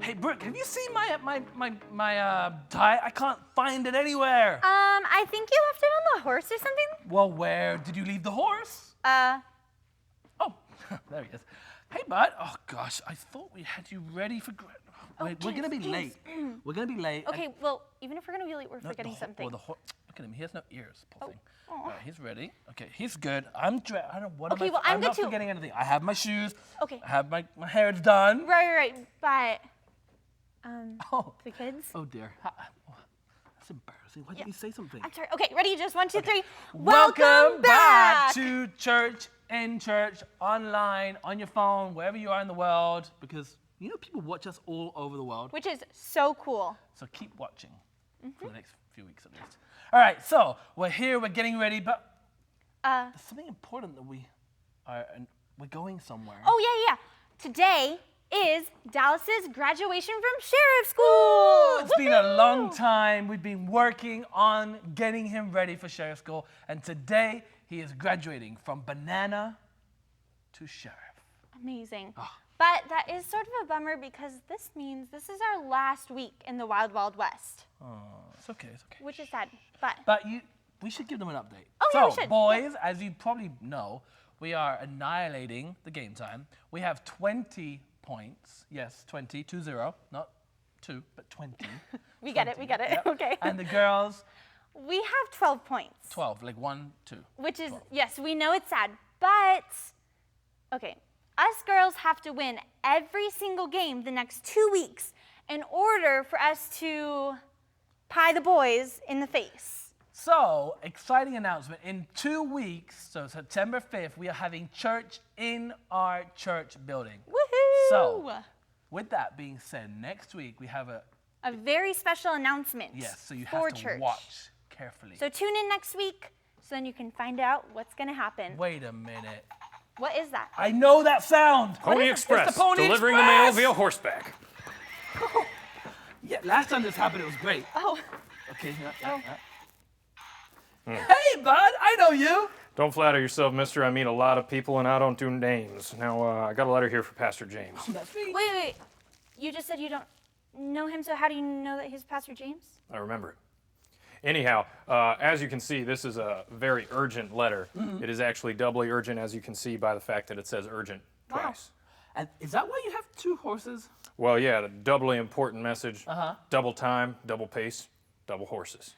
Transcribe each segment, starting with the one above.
Hey, Brooke, have you seen my tie? I can't find it anywhere. I think you left it on the horse or something. Well, where did you leave the horse? Oh, there he is. Hey, bud. Oh, gosh, I thought we had you ready for... Wait, we're gonna be late. We're gonna be late. Okay, well, even if we're gonna be late, we're forgetting something. Well, look at him. He has no ears. Poor thing. Oh. All right, he's ready. Okay, he's good. I don't know what Okay, am I... well, I'm good not too. forgetting anything. I have my shoes. Okay. I have my hair's done. Right. But, Oh. the kids? Oh, dear. That's embarrassing. Why didn't you say something? I'm sorry. Okay, ready? Just 1, 2, 3. Welcome back to church, in church, online, on your phone, wherever you are in the world, because you know people watch us all over the world. Which is so cool. So keep watching for the next few weeks at least. All right, so we're here, we're getting ready, but there's something important that we're going somewhere. Oh, yeah. Today is Dallas's graduation from sheriff school. It's been a long time. We've been working on getting him ready for sheriff school, and today he is graduating from banana to sheriff. Amazing. But that is sort of a bummer because this means this is our last week in the Wild Wild West. Oh, it's okay. Which is sad, but... We should give them an update. Oh, yeah, we should. Boys, as you probably know, we are annihilating the game time. We have 20 points. Yes, 20, 2-0. Not 2, but 20. we get it. Yep. Okay. And the girls? We have 12 points. 12, like 1, 2. Which is, 12. yes, we know it's sad, but... Okay, us girls have to win every single game the next 2 weeks in order for us to pie the boys in the face. So, exciting announcement. In 2 weeks, so September 5th, we are having church in our church building. Woohoo! So, with that being said, next week we have a very special announcement. Yes, so you for have to church. watch carefully. So tune in next week so then you can find out what's going to happen. Wait a minute. What is that? I know that sound. Pony Express, It's the Pony delivering Express! the mail via horseback. Yeah, last time this happened, it was great. Oh. Okay. Hey, bud, I know you. Don't flatter yourself, mister. I meet a lot of people and I don't do names. Now, I got a letter here for Pastor James. That's me. Wait. You just said you don't know him, so how do you know that he's Pastor James? I remember it. Anyhow, as you can see, this is a very urgent letter. It is actually doubly urgent, as you can see by the fact that it says urgent twice. And is that why you have 2 horses? Well, yeah, the doubly important message. Double time, double pace, double horses.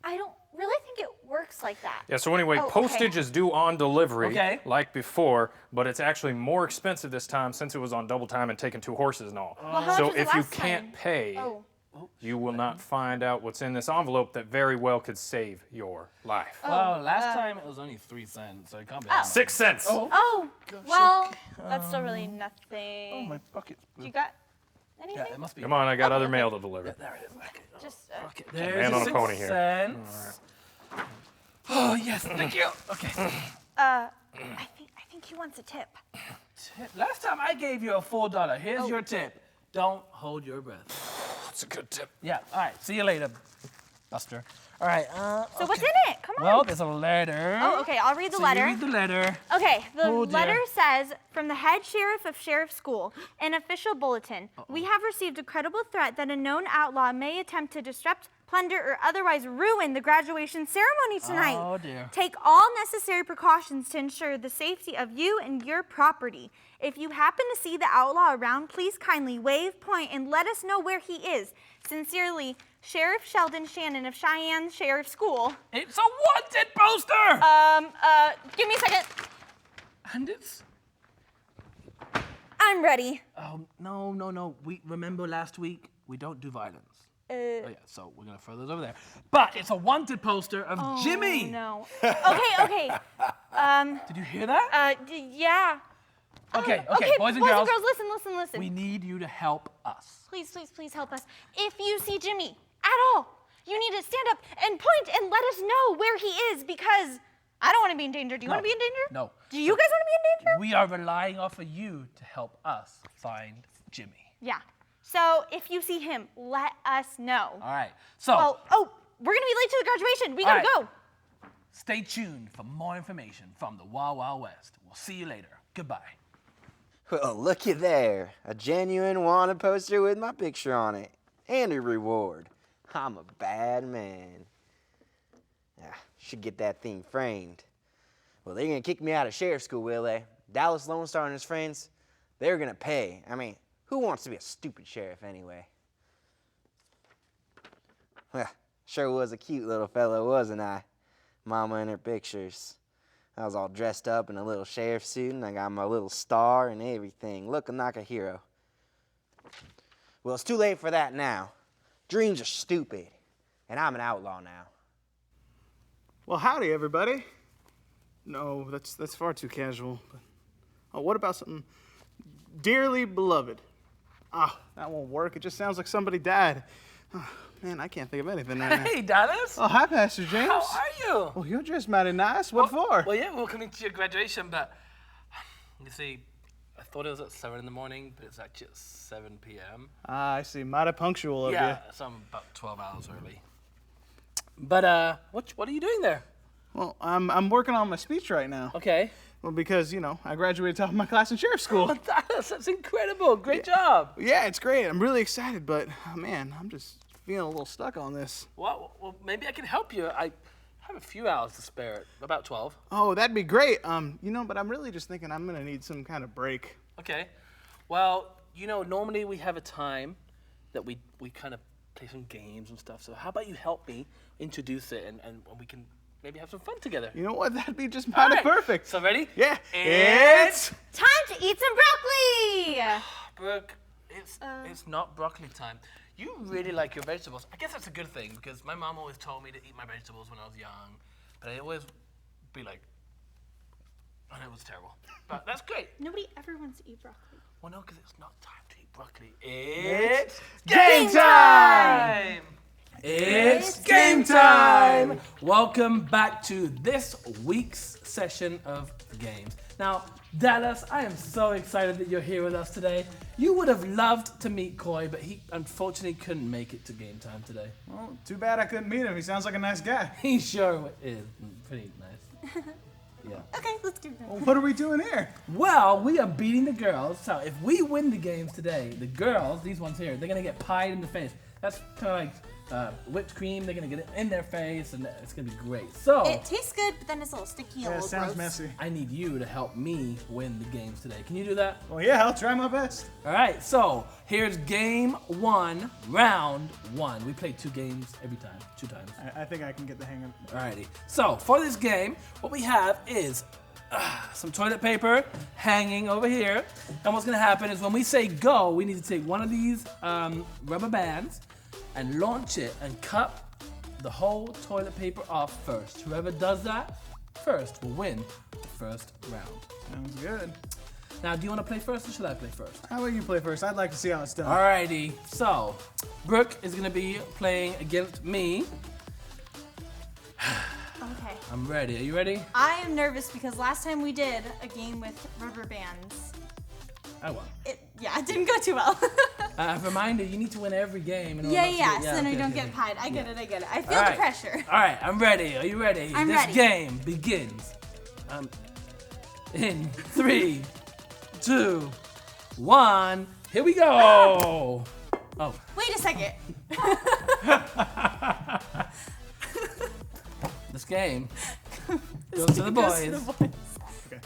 I don't really think it works like that. Yeah, so anyway, postage is due on delivery, like before, but it's actually more expensive this time since it was on double time and taking 2 horses and all. Well, how So much was it if you last can't time? pay, you will not find out what's in this envelope that very well could save your life. Well, last time it was only 3 cents, so it can't be that much. 6 cents. Oh, well, that's still really nothing. Oh, my bucket. You got anything? Yeah, it must be. Come on, I got other mail to deliver. There it is. Okay. Just, Okay, there's Man on a 6 pony here. cents. Oh, yes, thank you. Okay. I think he wants a tip. Tip. Last time I gave you a $4. Here's your tip. Don't hold your breath. That's a good tip. Yeah, all right. See you later, Buster. All right. So what's in it? Come on. Well, there's a letter. Oh, okay, I'll read the So letter. You read the letter. Okay, the Oh, dear. letter says, from the head sheriff of Sheriff School, an official bulletin, we have received a credible threat that a known outlaw may attempt to disrupt, plunder, or otherwise ruin the graduation ceremony tonight. Oh, dear. Take all necessary precautions to ensure the safety of you and your property. If you happen to see the outlaw around, please kindly wave, point, and let us know where he is. Sincerely, Sheriff Sheldon Shannon of Cheyenne Sheriff School. It's a wanted poster! Give me a second. And it's... I'm ready. Oh, no. We remember last week, we don't do violence. Oh, yeah, so we're going to throw those over there. But it's a wanted poster of Jimmy. No. Okay. Did you hear that? Yeah. Okay, boys and girls, girls. listen. We need you to help us. Please help us. If you see Jimmy at all, you need to stand up and point and let us know where he is because I don't want to be in danger. Do you want to be in danger? No. Do you guys want to be in danger? We are relying off of you to help us find Jimmy. Yeah. So if you see him, let us know. All right. So, we're going to be late to the graduation. We got to go. Stay tuned for more information from the Wild Wild West. We'll see you later. Goodbye. Well, looky there. A genuine wanted poster with my picture on it. And a reward. I'm a bad man. Should get that thing framed. Well, they're gonna kick me out of sheriff school, will they? Dallas Lone Star and his friends, they're gonna pay. I mean, who wants to be a stupid sheriff anyway? Well, sure was a cute little fellow, wasn't I? Mama in her pictures. I was all dressed up in a little sheriff suit, and I got my little star and everything, looking like a hero. Well, it's too late for that now. Dreams are stupid, and I'm an outlaw now. Well, howdy, everybody. No, that's far too casual. But, what about something dearly beloved? That won't work. It just sounds like somebody died. Man, I can't think of anything right now. Hey, Dallas. Oh, hi, Pastor James. How are you? Oh, you're dressed mighty nice. What for? Well, yeah, we're coming to your graduation, but you see, I thought it was at 7 in the morning, but it's actually at 7 p.m. I see. Mighty punctual of you. Yeah, so I'm about 12 hours early. But what are you doing there? Well, I'm working on my speech right now. Okay. Well, because, I graduated top of my class in sheriff school. Oh, Dallas, that's incredible. Great job. Yeah, it's great. I'm really excited, but, man, I'm just feeling a little stuck on this. Well, maybe I can help you. I have a few hours to spare, about 12. Oh, that'd be great. But I'm really just thinking I'm gonna need some kind of break. Okay. Well, normally we have a time that we kind of play some games and stuff. So how about you help me introduce it and we can maybe have some fun together. You know what? That'd be just mighty perfect. So ready? Yeah. It's time to eat some broccoli. Brooke, it's not broccoli time. You really like your vegetables. I guess that's a good thing because my mom always told me to eat my vegetables when I was young, but I always be like, and it was terrible. But that's great. Nobody ever wants to eat broccoli. Well, no, because it's not time to eat broccoli. It's game time! It's game time! Welcome back to this week's session of games. Now, Dallas, I am so excited that you're here with us today. You would have loved to meet Coy, but he unfortunately couldn't make it to game time today. Well, too bad I couldn't meet him. He sounds like a nice guy. He sure is pretty nice. Yeah. Okay, let's do that. Well, what are we doing here? Well, we are beating the girls. So if we win the games today, the girls, these ones here, they're going to get pied in the face. That's kind of like whipped cream. They're going to get it in their face, and it's going to be great. So it tastes good, but then it's a little sticky, a Yeah, it little sounds gross. messy. I need you to help me win the games today. Can you do that? Well, yeah, I'll try my best. All right, so here's game one, round one. We play 2 games every time, 2 times. I think I can get the hang of it. Alrighty, so for this game, what we have is some toilet paper hanging over here. And what's gonna happen is when we say go, we need to take one of these rubber bands and launch it and cut the whole toilet paper off first. Whoever does that first will win the first round. Sounds good. Now, do you want to play first or should I play first? How about you play first? I'd like to see how it's done. Alrighty, so Brooke is gonna be playing against me. Okay. I'm ready. Are you ready? I am nervous because last time we did a game with rubber bands, I won. it didn't go too well. Reminder, you need to win every game. So then we don't get pied. I get it. I feel the pressure. All right, I'm ready. Are you ready? I'm this ready. game begins. In 3, 2, 1. Here we go. Oh. Wait a second. This game goes to the boys. Okay.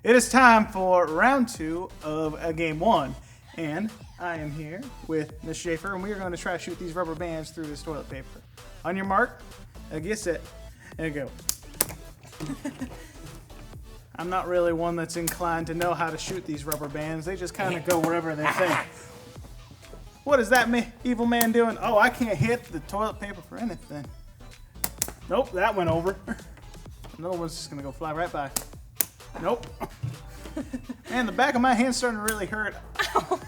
It is time for round 2 of game 1. And I am here with Miss Schaefer, and we are going to try to shoot these rubber bands through this toilet paper. On your mark, get set, and go. I'm not really one that's inclined to know how to shoot these rubber bands. They just kind of go wherever they think. What is that evil man doing? Oh, I can't hit the toilet paper for anything. Nope, that went over. Another one's just gonna go fly right by. Nope. Man, the back of my hand's starting to really hurt. Ow.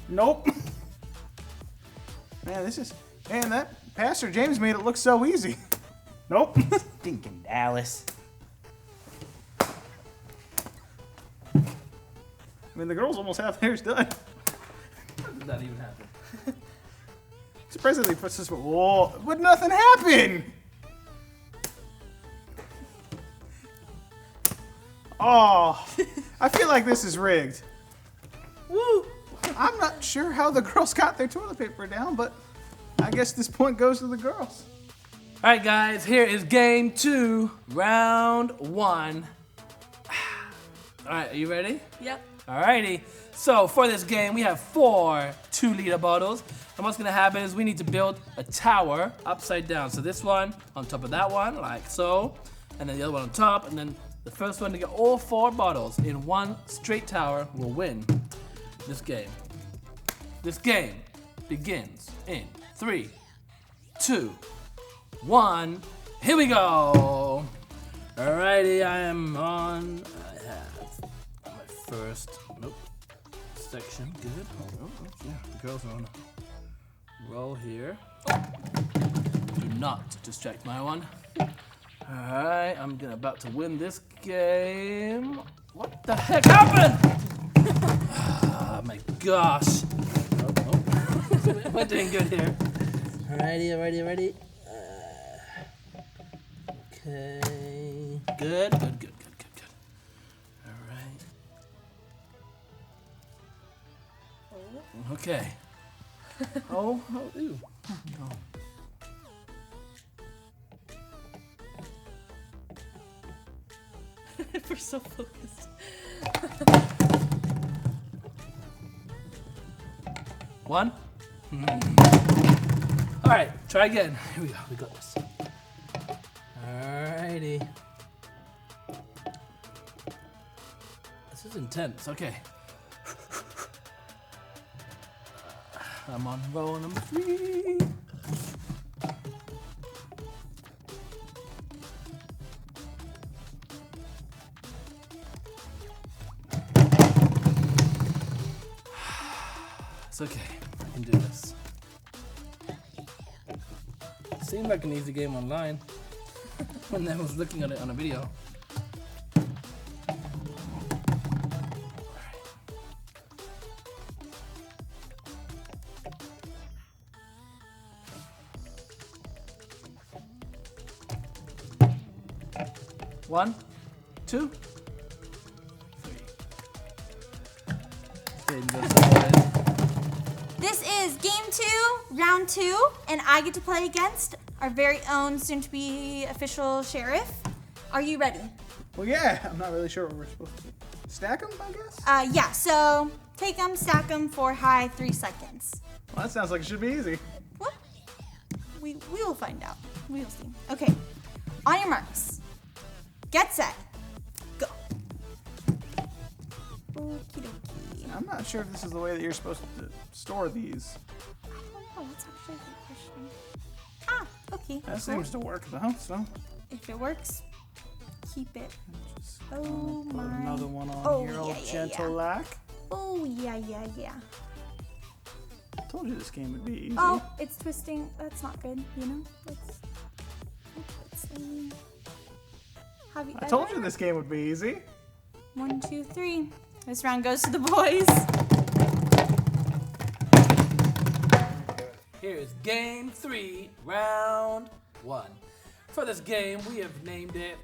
Nope. Man, that Pastor James made it look so easy. Nope. Stinking Dallas. I mean, the girls almost have theirs done. How did that even happen? Surprisingly, puts this. Whoa! But nothing happened. Oh, I feel like this is rigged. Woo! I'm not sure how the girls got their toilet paper down, but I guess this point goes to the girls. All right, guys, here is game 2, round 1. All right, are you ready? Yep. All righty. So for this game, we have 4 2-liter bottles. And what's gonna happen is we need to build a tower upside down. So this one on top of that one, like so. And then the other one on top. And then the first one to get all 4 bottles in one straight tower will win this game. This game begins in 3, 2, 1. Here we go. Alrighty, I am on. I have my first section. Good. Oh, yeah, the girls are on a roll here. Do not distract my one. Alright, I'm about to win this game. What the heck happened? Oh my gosh. We're doing good here. Alrighty. Okay. Good. Alright. Okay. Oh, ew. Oh. We're so focused. One. All right, try again. Here we go. We got this. Alrighty. This is intense. Okay. I'm on roll number 3. It's okay. I can do this. It seemed like an easy game online when I was looking at it on a video. One, 2, 3. This is game 2, round 2, and I get to play against our very own soon-to-be official sheriff. Are you ready? Well, yeah, I'm not really sure what we're supposed to do. Stack them, I guess? Yeah, so take them, stack them for high 3 seconds. Well, that sounds like it should be easy. What? We will find out. We will see. Okay, on your marks. Get set. Go. Okie dokie. I'm not sure if this is the way that you're supposed to store these. I don't know. That's actually a good question. Ah, okay. That seems to work, though, so. If it works, keep it. Just Oh put my. another one on Oh, here, yeah, old yeah, gentle yeah. lack. Oh, yeah. I told you this game would be easy. Oh, it's twisting. That's not good, you know? Let's see. Have you I told ever- you this game would be easy. 1, 2, 3. This round goes to the boys. Here is game 3, round 1. For this game, we have named it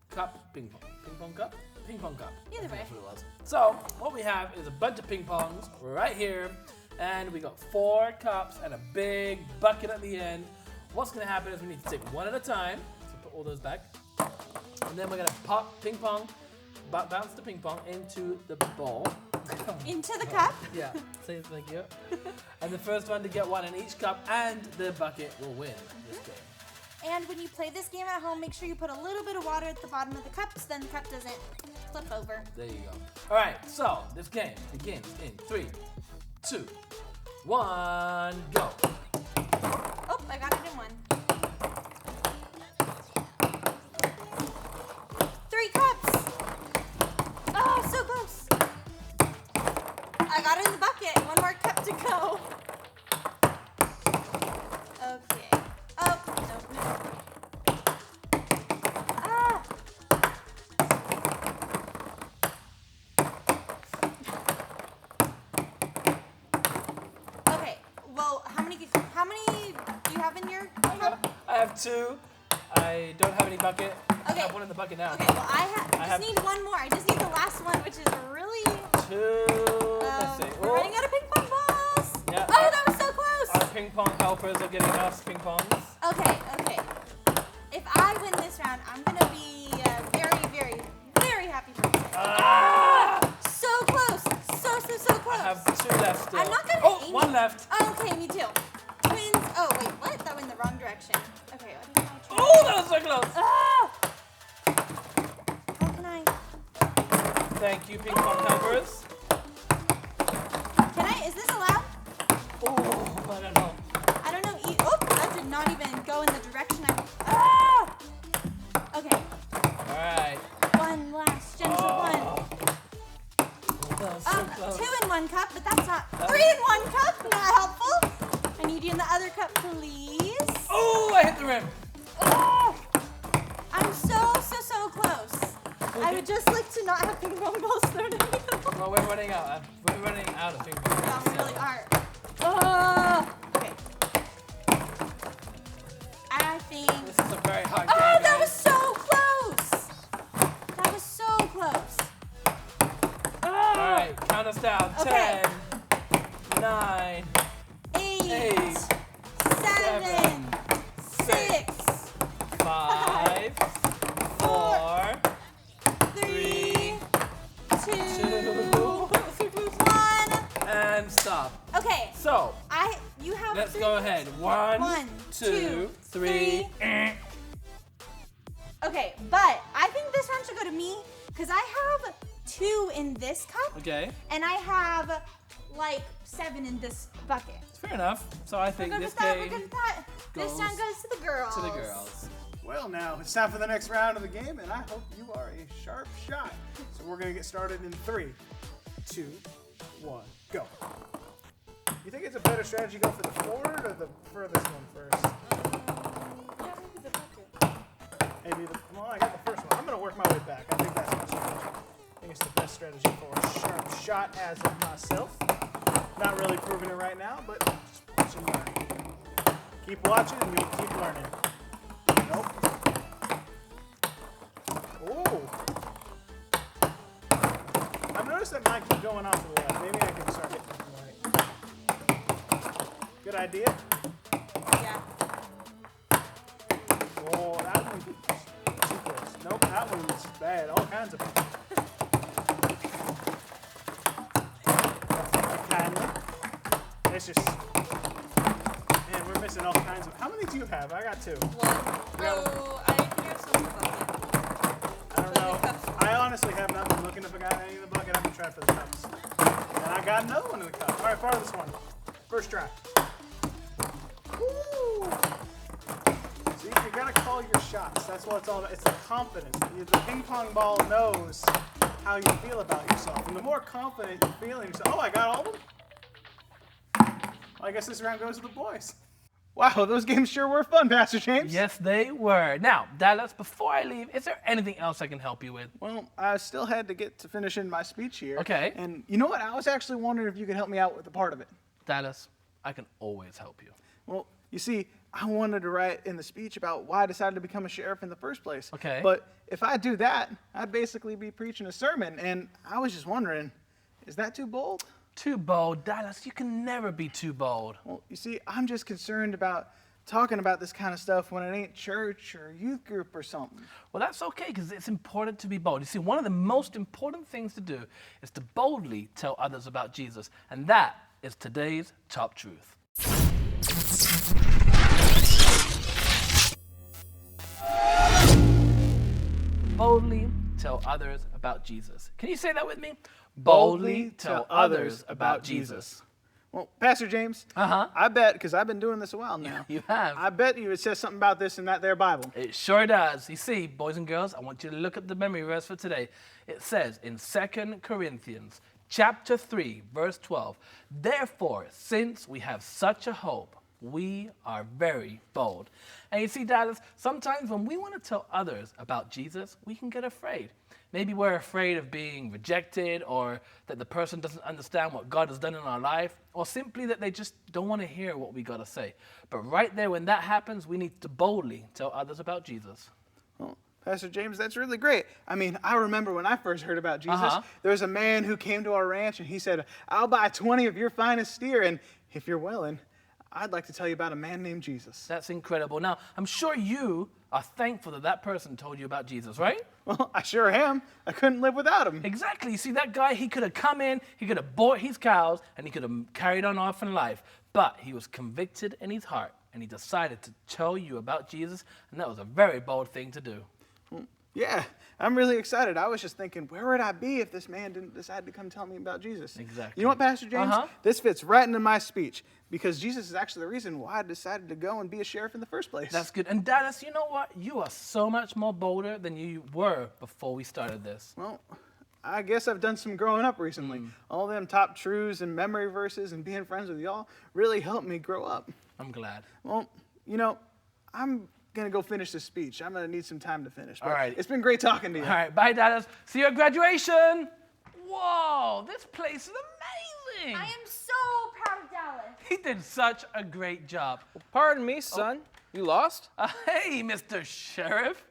Cup Ping Pong. Ping Pong Cup? Ping Pong Cup. Either way. That's what it was. So, what we have is a bunch of ping pongs right here, and we got 4 cups and a big bucket at the end. What's gonna happen is we need to take one at a time. So put all those back. And then we're gonna pop ping pong, bounce the ping pong into the bowl. Into the cup. Yeah, say thank you. And the first one to get one in each cup and the bucket will win this game. And when you play this game at home, make sure you put a little bit of water at the bottom of the cup so then the cup doesn't flip over. There you go. All right, so this game begins in 3, 2, 1, go. Oh, I got it in 1. 3 cups. Oh, so close. I got it in the bucket. 1 more cup to go. Okay. Oh, no. Ah. Okay. Well, how many do you have in your cup? I have 2. I don't have any bucket. I have one in the bucket now. Okay, well, I just need one more. I just need the last one, which is really... 2. Let's see. We're running out of ping pong balls. Yeah. Oh, that was so close. Our ping pong helpers are getting us ping pongs. Okay. If I win this round, I'm going to be very, very, very happy for you. So close. So close. I have 2 left still. I'm not going to aim. 1 left. Oh, okay, me too. Twins. Oh, wait, what? That went in the wrong direction. Okay, I think I'll try. Oh, that was so close. How can I? Thank you, ping pong helpers. Can I? Is this allowed? Oh, I don't know. I don't know. Oh, that did not even go in the direction I. Okay. All right. One last gentle one. That was so close. 2 in 1 cup, but that's not. 3 in 1 cup, not helpful. I need you in the other cup, please. Oh, I hit the rim. I'm so close. I would just like to not have ping pong balls thrown at me. Well, we're running out. We're running out of ping pong. No, we really are. Okay. I think. This is a very hard game. Oh, that guys. was so close. That was so close. All right, count us down. Okay. 10, 9, 8, 7, 6, 5, 4, 3, 2, 1. and stop. Okay. So, You have. let's 3 go ahead. 1, 1, 2, 3. Okay, but I think this round should go to me because I have 2 in this cup Okay, and I have like 7 in this bucket. fair enough. So I We're think good this with that. We're game good with that. This goes time goes to the girls. to the girls. Well, now it's time for the next round of the game, and I hope you are a sharp shot. So we're gonna get started in 3, 2, 1, go. You think it's a better strategy to go for the forward or the furthest one first? Yeah, maybe the bucket. Well, I got the first one. I'm gonna work my way back. I think that's my strategy. I think it's the best strategy for a sharp shot as of myself. Not really proving it right now, but just watch and learn. Keep watching and you'll keep learning. Nope. Ooh. I've noticed that mine keeps going off to the left. Maybe I can start hitting from the right. Good idea. Yeah. Oh, that one too close. Nope, that one was bad. All kinds of fun. Kindly. It's just, man, we're missing all kinds of. How many do you have? I got 2. 1. Oh, I think I have some in the bucket. I don't know. I honestly have not been looking if I got any in the bucket. I've been trying for the cups. And I got another one in the cup. All right, farthest one. First try. Woo! See, you gotta call your shots. That's what it's all about. It's the confidence. The ping pong ball knows how you feel about yourself. And the more confident you feel in yourself, oh, I got all of them? Well, I guess this round goes to the boys. Wow, those games sure were fun, Pastor James. Yes, they were. Now, Dallas, before I leave, is there anything else I can help you with? Well, I still had to get to finishing my speech here. Okay. And you know what? I was actually wondering if you could help me out with a part of it. Dallas, I can always help you. Well, you see, I wanted to write in the speech about why I decided to become a sheriff in the first place. Okay. But if I do that, I'd basically be preaching a sermon. And I was just wondering, is that too bold? Too bold, Dallas. You can never be too bold. Well, you see, I'm just concerned about talking about this kind of stuff when it ain't church or youth group or something. Well, that's okay because it's important to be bold. You see, one of the most important things to do is to boldly tell others about Jesus. And that is today's top truth. Boldly tell others about Jesus. Can you say that with me? Boldly tell others about Jesus. Well, Pastor James, I bet, because I've been doing this a while now. You have. I bet you it says something about this in that there Bible. It sure does. You see, boys and girls, I want you to look at the memory verse for today. It says in 2 Corinthians chapter 3, verse 12, therefore, since we have such a hope, we are very bold. And you see, Dallas, sometimes when we want to tell others about Jesus, we can get afraid. Maybe we're afraid of being rejected, or that the person doesn't understand what God has done in our life, or simply that they just don't want to hear what we got to say. But right there, when that happens, we need to boldly tell others about Jesus. Well, Pastor James, that's really great. I mean, I remember when I first heard about Jesus, Uh-huh. there was a man who came to our ranch and he said, I'll buy 20 of your finest steer, and if you're willing, I'd like to tell you about a man named Jesus. That's incredible. Now, I'm sure you are thankful that that person told you about Jesus, right? Well, I sure am. I couldn't live without him. Exactly. You see, that guy, he could have come in, he could have bought his cows, and he could have carried on off in life. But he was convicted in his heart, and he decided to tell you about Jesus, and that was a very bold thing to do. Yeah, I'm really excited. I was just thinking, where would I be if this man didn't decide to come tell me about Jesus? Exactly. You know what, Pastor James? Uh-huh. This fits right into my speech because Jesus is actually the reason why I decided to go and be a sheriff in the first place. That's good. And Dallas, you know what? You are so much more bolder than you were before we started this. Well, I guess I've done some growing up recently. All them top truths and memory verses and being friends with y'all really helped me grow up. I'm glad. Well, you know, I'm going to go finish this speech. I'm going to need some time to finish. But All right. It's been great talking to you. All right, bye, Dallas. See you at graduation. Whoa, this place is amazing. I am so proud of Dallas. He did such a great job. Pardon me, son. You lost? Hey, Mr. Sheriff.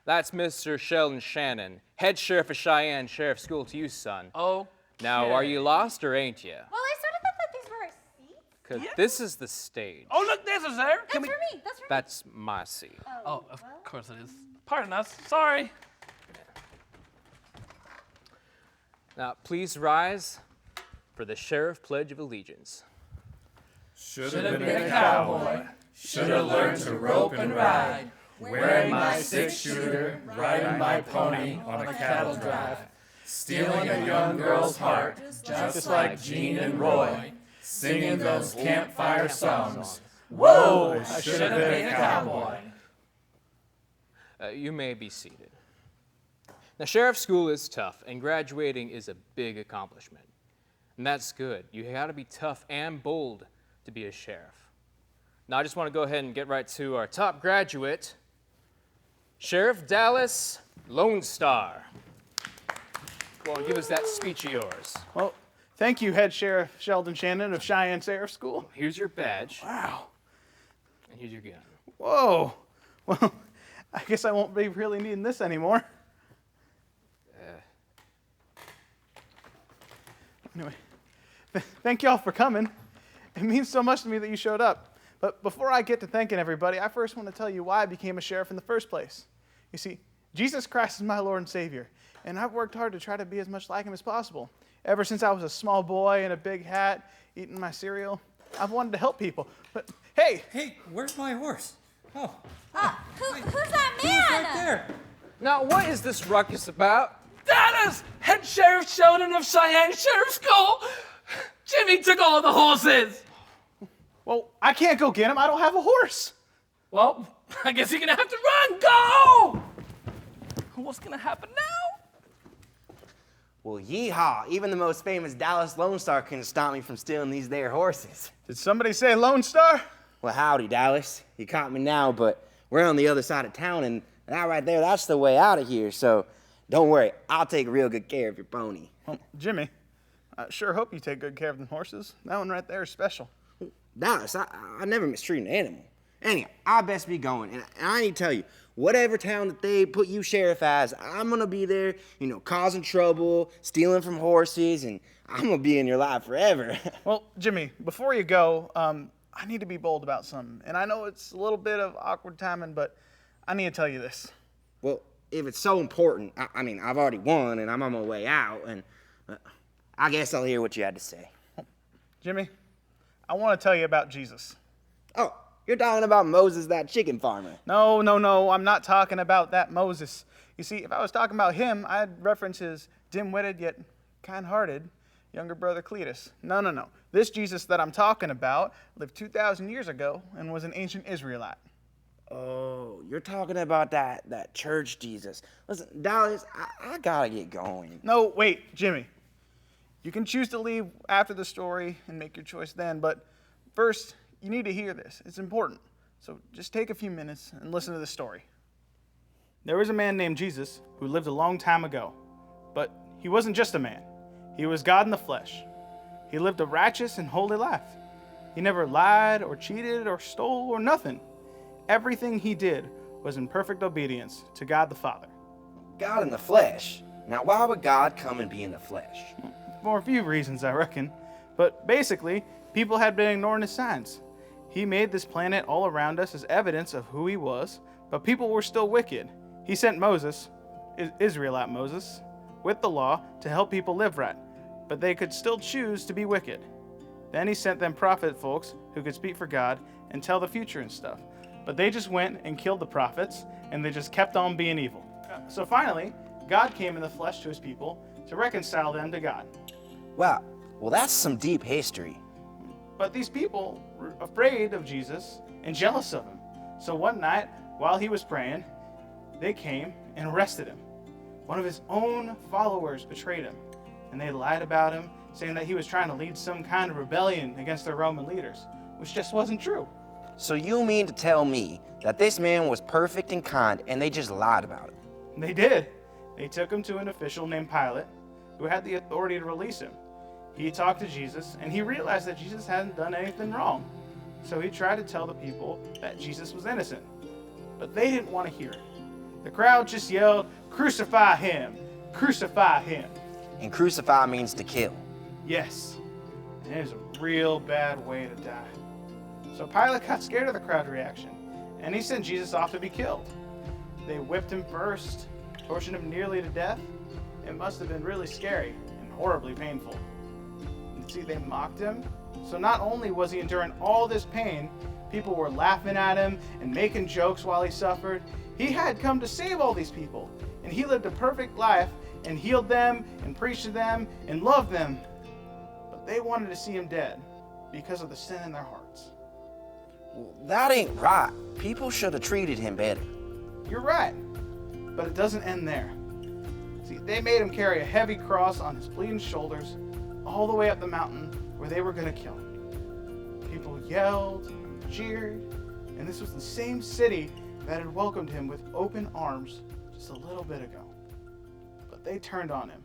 That's Mr. Sheldon Shannon, head sheriff of Cheyenne Sheriff School to you, son. Oh. Now, are you lost or ain't you? Well, I sort of thought that these were our seats. Because Yeah. this is the stage. Oh, look, there's a there. That's for me. That's for me. That's my seat. Oh, of course it is. Pardon us. Sorry. Now, please rise for the Sheriff Pledge of Allegiance. Should have been a cowboy. Should have learned to rope and ride. Wearing my six-shooter, riding my pony on a cattle drive. Stealing a young girl's heart, just like Gene and Roy. Singing those campfire songs. Whoa, I should have been a cowboy. You may be seated. Now, Sheriff School is tough, and graduating is a big accomplishment. And that's good. You got to be tough and bold to be a sheriff. Now, I just want to go ahead and get right to our top graduate, Sheriff Dallas Lone Star. Go on, give us that speech of yours. Well, thank you, Head Sheriff Sheldon Shannon of Cheyenne Sheriff School. Here's your badge, Wow. and here's your gun. Whoa. Well, I guess I won't be really needing this anymore. Anyway, thank y'all for coming. It means so much to me that you showed up. But before I get to thanking everybody, I first want to tell you why I became a sheriff in the first place. You see, Jesus Christ is my Lord and Savior, and I've worked hard to try to be as much like him as possible. Ever since I was a small boy in a big hat, eating my cereal, I've wanted to help people. But hey, Hey, where's my horse? Oh, Who's that man? right there. Now, what is this ruckus about? Dallas, head Sheriff Sheldon of Cheyenne Sheriff School. Jimmy took all the horses. well, I can't go get him. I don't have a horse. Well, I guess you're gonna have to run. Go! What's gonna happen now? Well, yeehaw. Even the most famous Dallas Lone Star couldn't stop me from stealing these there horses. Did somebody say Lone Star? Well, howdy, Dallas. You caught me now, but we're on the other side of town, and that right there, that's the way out of here. So don't worry. I'll take real good care of your pony. Well, Jimmy, I sure hope you take good care of them horses. That one right there is special. Dallas, I never mistreat an animal. Anyhow, I best be going. And I need to tell you, whatever town that they put you sheriff as, I'm going to be there, causing trouble, stealing from horses, and I'm going to be in your life forever. Well, Jimmy, before you go, I need to be bold about something. And I know it's a little bit of awkward timing, but I need to tell you this. Well, if it's so important, I mean, I've already won, and I'm on my way out, and I guess I'll hear what you had to say. Jimmy, I want to tell you about Jesus. Oh, you're talking about Moses, that chicken farmer. No, I'm not talking about that Moses. You see, if I was talking about him, I'd reference his dim-witted yet kind-hearted younger brother Cletus. No. This Jesus that I'm talking about lived 2,000 years ago and was an ancient Israelite. Oh, you're talking about that church Jesus. Listen, Dallas, I gotta get going. No, wait, Jimmy. You can choose to leave after the story and make your choice then, but first, you need to hear this. It's important. So just take a few minutes and listen to the story. There was a man named Jesus who lived a long time ago, but he wasn't just a man. He was God in the flesh. He lived a righteous and holy life. He never lied or cheated or stole or nothing. Everything he did was in perfect obedience to God the Father. God in the flesh. Now, why would God come and be in the flesh? For a few reasons, I reckon. But basically, people had been ignoring his signs. He made this planet all around us as evidence of who he was, but people were still wicked. He sent Moses, Israelite Moses, with the law to help people live right, but they could still choose to be wicked. Then he sent them prophet folks who could speak for God and tell the future and stuff. But they just went and killed the prophets, and they just kept on being evil. So finally, God came in the flesh to his people to reconcile them to God. Wow, well, that's some deep history. But these people were afraid of Jesus and jealous of him. So one night, while he was praying, they came and arrested him. One of his own followers betrayed him, and they lied about him, saying that he was trying to lead some kind of rebellion against the Roman leaders, which just wasn't true. So you mean to tell me that this man was perfect and kind and they just lied about it? They did. They took him to an official named Pilate, who had the authority to release him. He talked to Jesus, and he realized that Jesus hadn't done anything wrong. So he tried to tell the people that Jesus was innocent. But they didn't want to hear it. The crowd just yelled, "Crucify him! Crucify him!" And crucify means to kill. Yes, and it is a real bad way to die. So Pilate got scared of the crowd reaction, and he sent Jesus off to be killed. They whipped him first, tortured him nearly to death. It must have been really scary and horribly painful. And see, they mocked him. So not only was he enduring all this pain, people were laughing at him and making jokes while he suffered. He had come to save all these people, and he lived a perfect life and healed them and preached to them and loved them. But they wanted to see him dead because of the sin in their hearts. Well, that ain't right. People should have treated him better. You're right, but it doesn't end there. See, they made him carry a heavy cross on his bleeding shoulders all the way up the mountain where they were going to kill him. People yelled and jeered, and this was the same city that had welcomed him with open arms just a little bit ago. But they turned on him,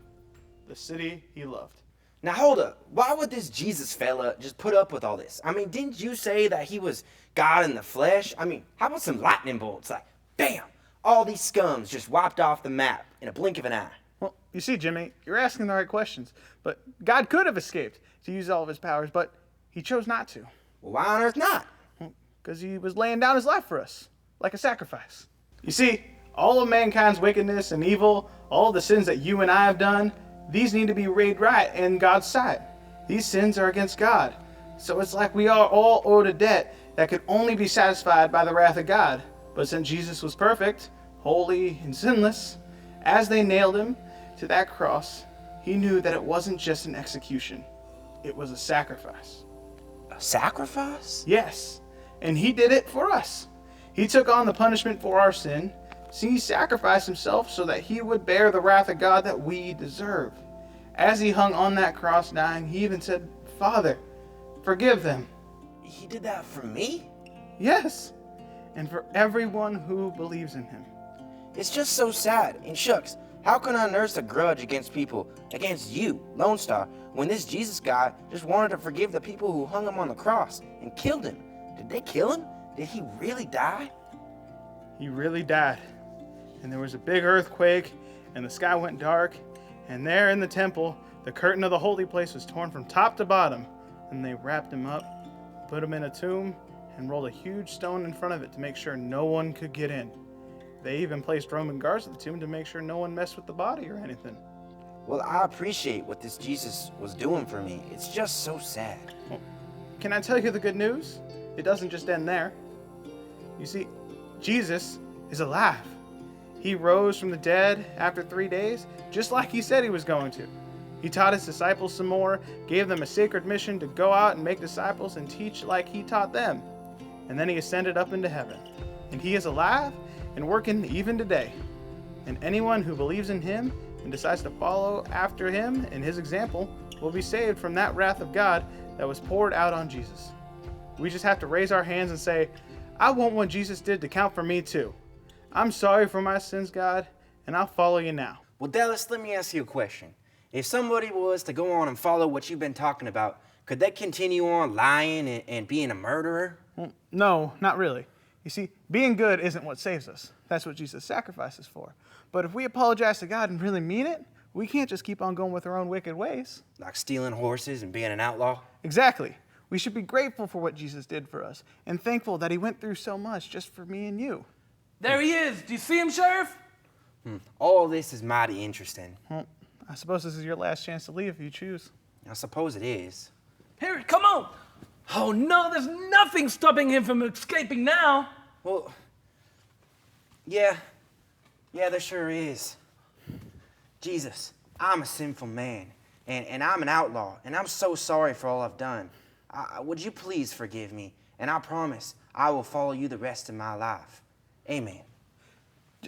the city he loved. Now hold up, why would this Jesus fella just put up with all this? I mean, didn't you say that he was God in the flesh? I mean, how about some lightning bolts? Like, bam, all these scums just wiped off the map in a blink of an eye. Well, you see, Jimmy, you're asking the right questions. But God could have escaped to use all of his powers, but he chose not to. Well, why on earth not? Because he was laying down his life for us, like a sacrifice. You see, all of mankind's wickedness and evil, all of the sins that you and I have done, these need to be made right in God's sight. These sins are against God. So it's like we are all owed a debt that could only be satisfied by the wrath of God. But since Jesus was perfect, holy, and sinless, as they nailed him to that cross, he knew that it wasn't just an execution. It was a sacrifice. A sacrifice? Yes, and he did it for us. He took on the punishment for our sin. See, he sacrificed himself so that he would bear the wrath of God that we deserve. As he hung on that cross dying, he even said, "Father, forgive them." He did that for me? Yes, and for everyone who believes in him. It's just so sad. And shucks, how can I nurse a grudge against people, against you, Lone Star, when this Jesus guy just wanted to forgive the people who hung him on the cross and killed him? Did they kill him? Did he really die? He really died. And there was a big earthquake, and the sky went dark, and there in the temple, the curtain of the holy place was torn from top to bottom, and they wrapped him up, put him in a tomb, and rolled a huge stone in front of it to make sure no one could get in. They even placed Roman guards at the tomb to make sure no one messed with the body or anything. Well, I appreciate what this Jesus was doing for me. It's just so sad. Well, can I tell you the good news? It doesn't just end there. You see, Jesus is alive. He rose from the dead after 3 days, just like he said he was going to. He taught his disciples some more, gave them a sacred mission to go out and make disciples and teach like he taught them. And then he ascended up into heaven. And he is alive and working even today. And anyone who believes in him and decides to follow after him and his example will be saved from that wrath of God that was poured out on Jesus. We just have to raise our hands and say, "I want what Jesus did to count for me too. I'm sorry for my sins, God, and I'll follow you now." Well, Dallas, let me ask you a question. If somebody was to go on and follow what you've been talking about, could they continue on lying and being a murderer? No, not really. You You see, being good isn't what saves us. That's what Jesus' sacrifice is for. But if we apologize to God and really mean it, we can't just keep on going with our own wicked ways. Like stealing horses and being an outlaw? Exactly. We should be grateful for what Jesus did for us and thankful that he went through so much just for me and you. There he is. Do you see him, Sheriff? All this is mighty interesting. Well, I suppose this is your last chance to leave if you choose. I suppose it is. Here, come on. Oh no, there's nothing stopping him from escaping now. Well, yeah, there sure is. Jesus, I'm a sinful man, and I'm an outlaw, and I'm so sorry for all I've done. Would you please forgive me? And I promise I will follow you the rest of my life. Amen.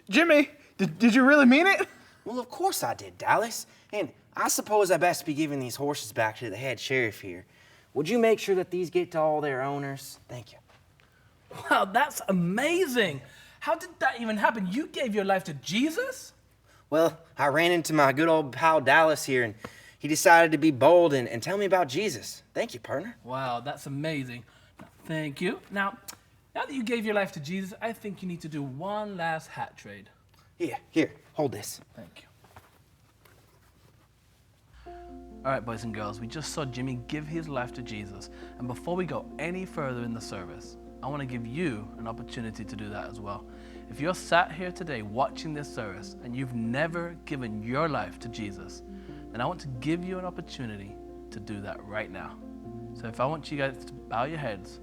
Jimmy, did you really mean it? Well, of course I did, Dallas. And I suppose I best be giving these horses back to the head sheriff here. Would you make sure that these get to all their owners? Thank you. Wow, that's amazing. How did that even happen? You gave your life to Jesus? Well, I ran into my good old pal Dallas here, and he decided to be bold and tell me about Jesus. Thank you, partner. Wow, that's amazing. Thank you. Now that you gave your life to Jesus, I think you need to do one last hat trade. Yeah, here, hold this. Thank you. All right, boys and girls, we just saw Jimmy give his life to Jesus. And before we go any further in the service, I want to give you an opportunity to do that as well. If you're sat here today watching this service and you've never given your life to Jesus, then I want to give you an opportunity to do that right now. So if I want you guys to bow your heads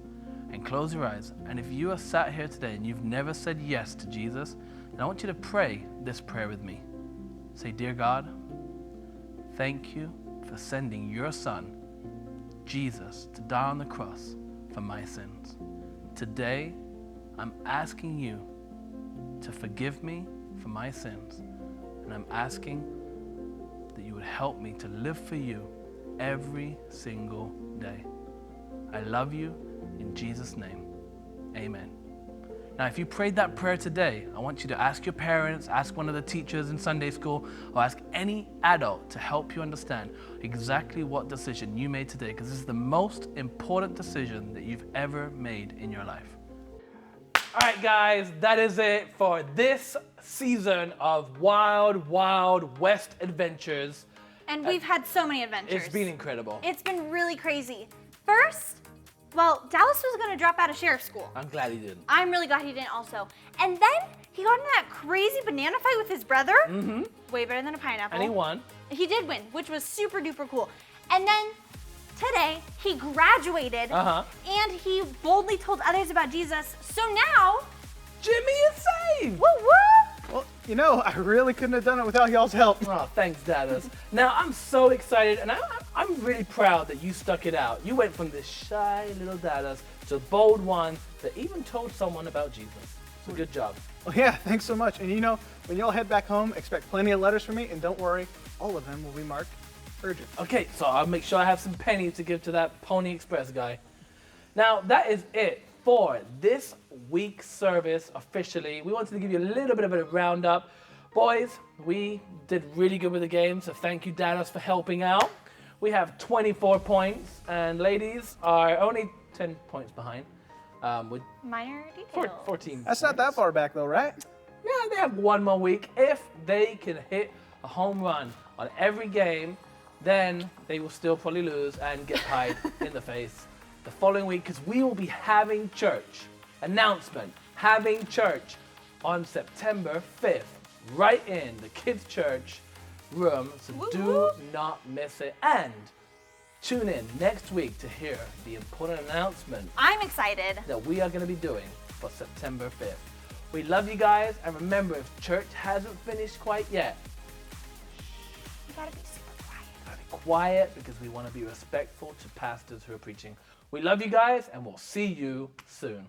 and close your eyes, and if you are sat here today and you've never said yes to Jesus, then I want you to pray this prayer with me. Say, "Dear God, thank you for sending your son, Jesus, to die on the cross for my sins. Today, I'm asking you to forgive me for my sins, and I'm asking that you would help me to live for you every single day. I love you in Jesus' name. Amen." Now, if you prayed that prayer today, I want you to ask your parents, ask one of the teachers in Sunday school, or ask any adult to help you understand exactly what decision you made today, because this is the most important decision that you've ever made in your life. All right, guys, that is it for this season of Wild Wild West Adventures. And we've had so many adventures. It's been incredible. It's been really crazy. First, well, Dallas was going to drop out of sheriff school. I'm glad he didn't. I'm really glad he didn't also. And then he got in that crazy banana fight with his brother. Mm-hmm. Way better than a pineapple. And he won. He did win, which was super duper cool. And then today, he graduated. And he boldly told others about Jesus. So now, Jimmy is saved. Woo woo! Well, you know, I really couldn't have done it without y'all's help. Oh, thanks, Dallas. Now, I'm so excited, and I'm really proud that you stuck it out. You went from this shy little Dallas to a bold one that even told someone about Jesus. So good job. Well, yeah, thanks so much. And you know, when y'all head back home, expect plenty of letters from me, and don't worry, all of them will be marked urgent. Okay, so I'll make sure I have some pennies to give to that Pony Express guy. Now, that is it for this week's service officially. We wanted to give you a little bit of a roundup. Boys, we did really good with the game, so thank you, Dallas, for helping out. We have 24 points, and ladies are only 10 points behind. With Minor details. 14 That's not that far back, though, right? Yeah, they have one more week. If they can hit a home run on every game, then they will still probably lose and get pied in the face the following week, because we will be having church. Announcement, having church on September 5th, right in the kids' church room, so do not miss it. And tune in next week to hear the important announcement I'm excited. that we are going to be doing for September 5th. We love you guys, and remember, if church hasn't finished quite yet, You gotta be super quiet. be quiet, because we want to be respectful to pastors who are preaching. We love you guys, and we'll see you soon.